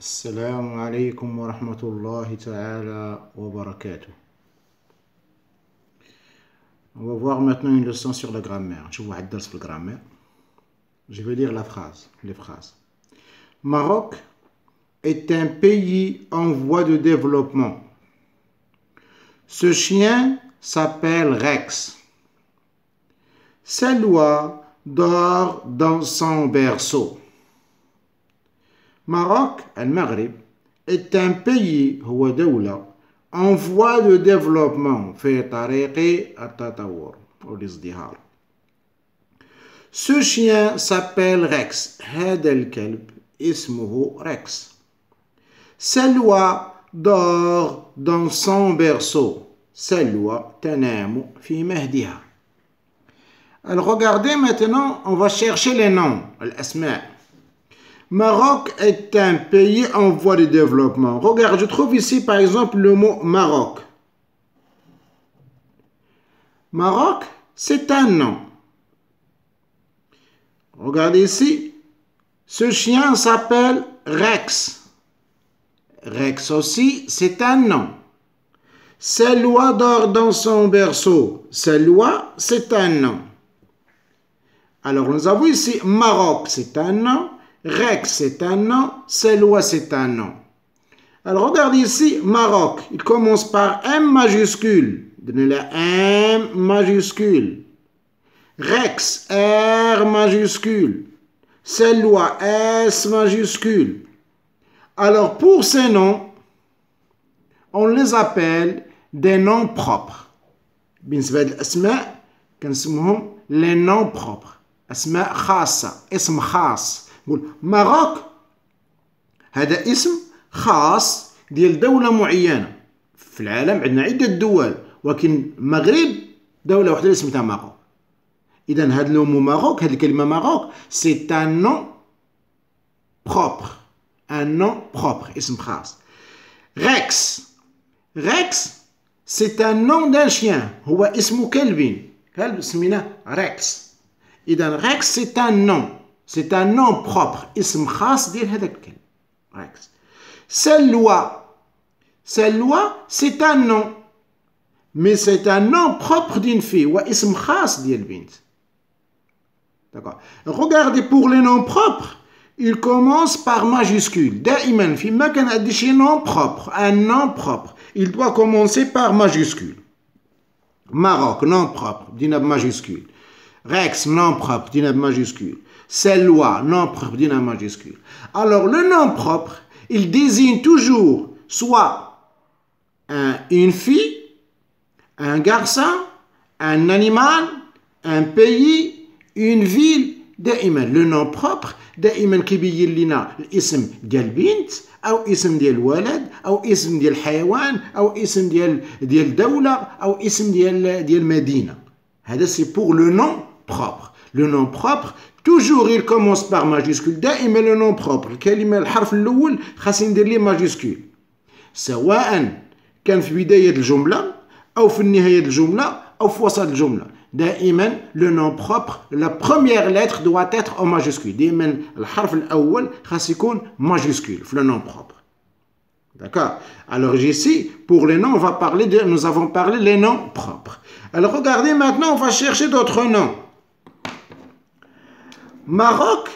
السلام عليكم ورحمة الله تعالى وبركاته. On va voir maintenant une leçon sur la grammaire. Je vais dire sur la grammaire. Je vais lire les phrases. Maroc est un pays en voie de développement. Ce chien s'appelle Rex. Salwa dort dans son berceau. Maroc, المغرب, est un pays, هو دولة, en voie de développement, في طريق التطور أو الازدهار. Ce chien s'appelle Rex. هذا الكلب اسمه Rex. Salwa dort dans son berceau. Salwa تنام في مهدها. Alors regardez maintenant, on va chercher les noms, الأسماء. Maroc est un pays en voie de développement. Regarde, je trouve ici par exemple le mot Maroc. Maroc, c'est un nom. Regardez ici, ce chien s'appelle Rex. Rex aussi, c'est un nom. Salwa dort dans son berceau. Salwa, c'est un nom. Alors nous avons ici Maroc, c'est un nom. Rex, c'est un nom. Salwa, c'est un nom. Alors, regardez ici, Maroc. Il commence par M majuscule. Donnez-le M majuscule. Rex, R majuscule. Salwa, S majuscule. Alors, pour ces noms, on les appelle des noms propres. بالنسبة للأسماء كنسموهم les noms propres. أسماء خاصة. اسم خاص. نقول ماروك هذا اسم خاص ديال دولة معينة في العالم. عندنا عدة دول ولكن المغرب دولة واحدة اسمها ماروك. إذا هذا المو ماروك، هذه الكلمة ماروك سي ان نون بروبر، ان نون بروبر، اسم خاص. ريكس، ريكس سي ان نون دان شيان، هو اسم كلب سميناه ريكس. إذا ريكس سي ان نون، c'est un nom propre. اسم خاص ديال هذاك الكلب. Rex. Salwa. Salwa, c'est un nom. Mais c'est un nom propre d'une fille. Ou اسم خاص ديال بنت. D'accord. Regardez pour les noms propres. Il commence par majuscule. دائما فيما كان عندي شي nom propre. Un nom propre. Il doit commencer par majuscule. Maroc, nom propre. بدينا بماجيسكول. Rex, nom propre. بدينا بماجيسكول. Salwa, nom propre d'une majuscule. Alors, le nom propre, il désigne toujours soit une fille, un garçon, un animal, un pays, une ville. دائما le nom propre دائما كيبين لنا الاسم ديال البنت او اسم ديال الولد او اسم ديال الحيوان او اسم ديال دولة او اسم ديال مدينة. هذا c'est pour le nom propre. Le nom propre toujours il commence par majuscule. دائما le nom propre الكلمة الحرف الأول خاص ندير ليه majuscule، سواء كان في بداية الجملة أو في نهاية الجملة أو في وسط الجملة. دائما le nom propre la première lettre doit être en majuscule. دائما الحرف الأول خاص يكون majuscule في le nom propre. D'accord. Alors ici pour les noms nous avons parlé les noms propres. Alors regardez maintenant, on va chercher d'autres noms. Maroc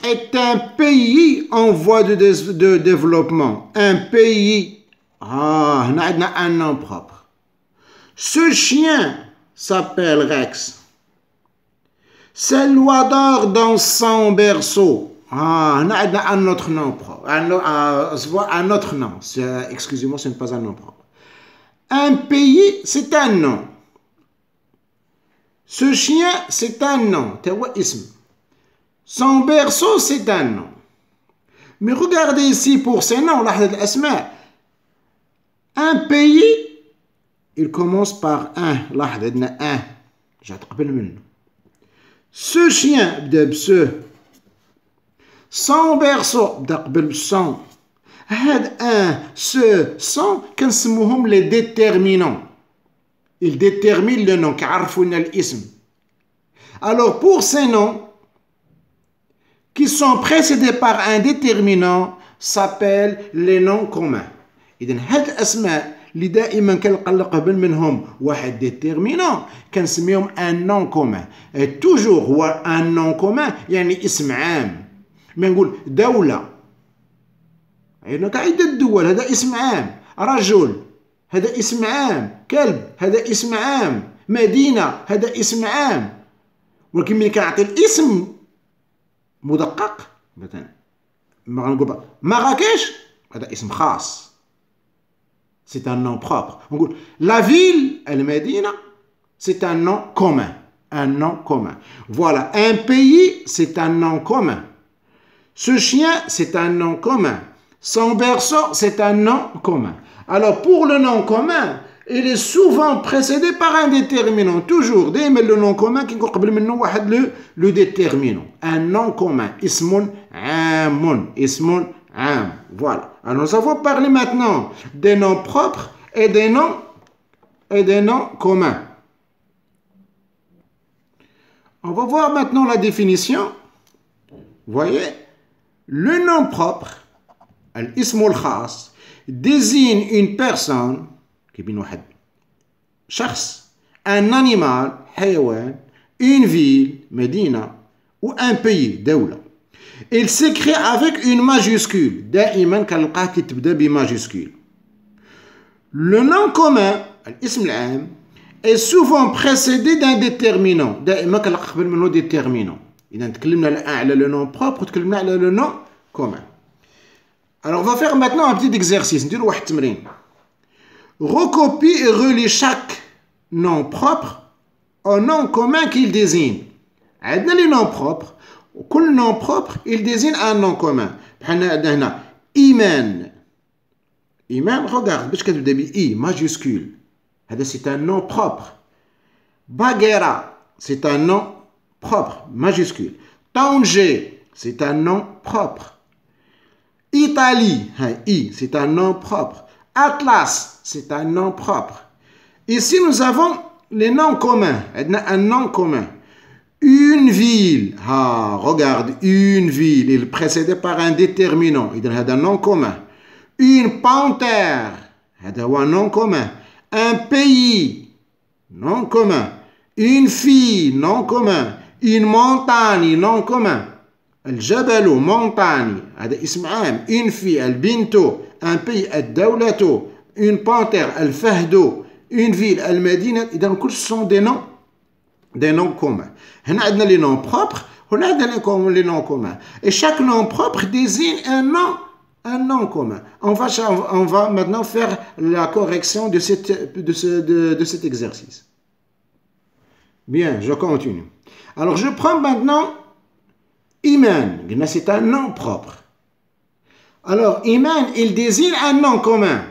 est un pays en voie de développement. Un pays. Ah, on a un nom propre. Ce chien s'appelle Rex. Salwa dort dans son berceau. Ah, on a un autre nom propre. Un autre nom. Excusez-moi, ce n'est pas un nom propre. Un pays, c'est un nom. Ce chien, c'est un nom. Son berceau, c'est un nom. Mais regardez ici pour ces noms, un pays, il commence par un. Ce chien, son berceau, ce, son, كنسموهم les déterminants. Ils déterminent le nom. Alors pour ces noms qui sont précédés par un déterminant, s'appellent les noms communs. إذن هاد الأسماء اللي دائما كنلقى قبل منهم واحد ديتيرمينون كنسميهم ان نون كومان. توجور هو ان نون كومان يعني اسم عام. ما نقول دولة، هناك عدة دول، هذا اسم عام. رجل هذا اسم عام. كلب هذا اسم عام. مدينة هذا اسم عام. ولكن ملي كنعطي الاسم مدقق مثلا نقول مراكش هذا اسم خاص. C'est un nom propre. La ville, المدينة, c'est un nom commun. Un nom commun. Voilà. Un pays, c'est un nom commun. Ce chien, c'est un nom commun. Son berceau, c'est un nom commun. Alors, pour le nom commun, il est souvent précédé par un déterminant. Toujours. Dès le nom commun, qui le déterminant. Un nom commun. Ismun amun. Ismun am. Voilà. Alors nous avons parlé maintenant des noms propres et des noms communs. On va voir maintenant la définition. Vous voyez, le nom propre, al-ism al-khas, désigne une personne, un animal, hayawan, une ville, Medina, ou un pays, dawla. Il s'écrit avec une majuscule. دائما كنلقاه كيتبدا بماجuscule. Le nom commun, الاسم العام, est souvent précédé d'un déterminant. دائما كنلقى قبل منه déterminant. إذا تكلمنا على le nom propre وتكلمنا على le nom commun. Alors on va faire maintenant un petit exercice. نديرو واحد التمرين. Recopie et relie chaque nom propre au nom commun qu'il désigne. عندنا les noms propres. وكل nom propre, il désigne un nom commun. بحالنا عندنا هنا إيمان. إيمان regarde باش كتبدا ب I majuscule. هذا c'est un nom propre. Baguera, c'est un nom propre majuscule. Tanger, c'est un nom propre. Italie, I, c'est un nom propre. Atlas, c'est un nom propre. Ici nous avons les noms communs. عندنا un nom commun. Une ville, regarde, une ville, il est précédé par un déterminant, il a un nom commun. Une panthère, il a un nom commun. Un pays, nom commun. Une fille, nom commun. Une montagne, nom commun. الجبل, montagne, هذا اسم عام. Une fille, البنت. Un pays, الدولة. Une panthère, الفهد. Une ville, المدينة. إذا كل ce sont des noms communs. هنا عندنا les noms propres, هنا عندنا les noms communs. Et chaque nom propre désigne un nom commun. On va maintenant faire la correction de cet exercice. Bien, je continue. Alors je prends maintenant Iman. C'est un nom propre. Alors Iman, il désigne un nom commun.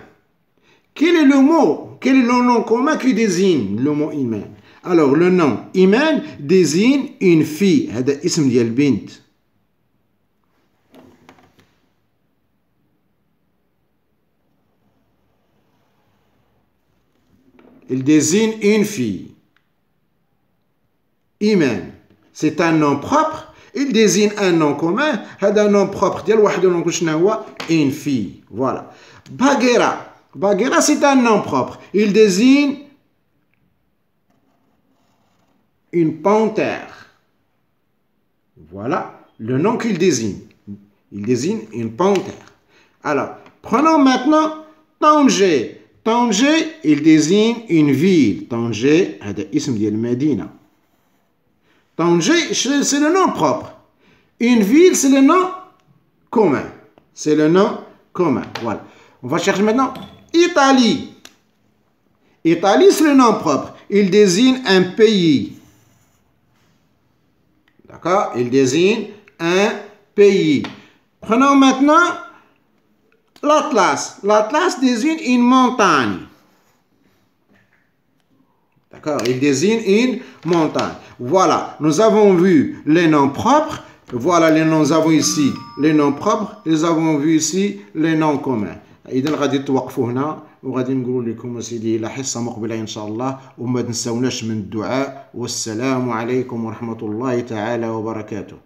Quel est le mot? Quel est le nom commun qui désigne le mot Iman? Alors, le nom Iman désigne une fille. هذا اسم ديال البنت. Il désigne une fille. Iman. C'est un nom propre. Il désigne un nom commun. هذا nom propre ديال واحد نقول شنو هو une fille. Voilà. Baguera. Baguera, c'est un nom propre. Il désigne une panthère. Voilà le nom qu'il désigne. Il désigne une panthère. Alors, prenons maintenant Tanger. Tanger, il désigne une ville. Tanger, هذا اسم ديال المدينة. Tanger, c'est le nom propre. Une ville, c'est le nom commun. C'est le nom commun. Voilà. On va chercher maintenant Italie. Italie, c'est le nom propre. Il désigne un pays. D'accord? Il désigne un pays. Prenons maintenant l'Atlas. L'Atlas désigne une montagne. D'accord? Il désigne une montagne. Voilà. Nous avons vu les noms propres. Voilà, nous avons ici les noms propres. Nous avons vu ici les noms communs. إذا غادي توقفوا هنا وغادي نقول لكم اسيدي الى حصه مقبله ان شاء الله وما تنساوناش من الدعاء والسلام عليكم ورحمه الله تعالى وبركاته.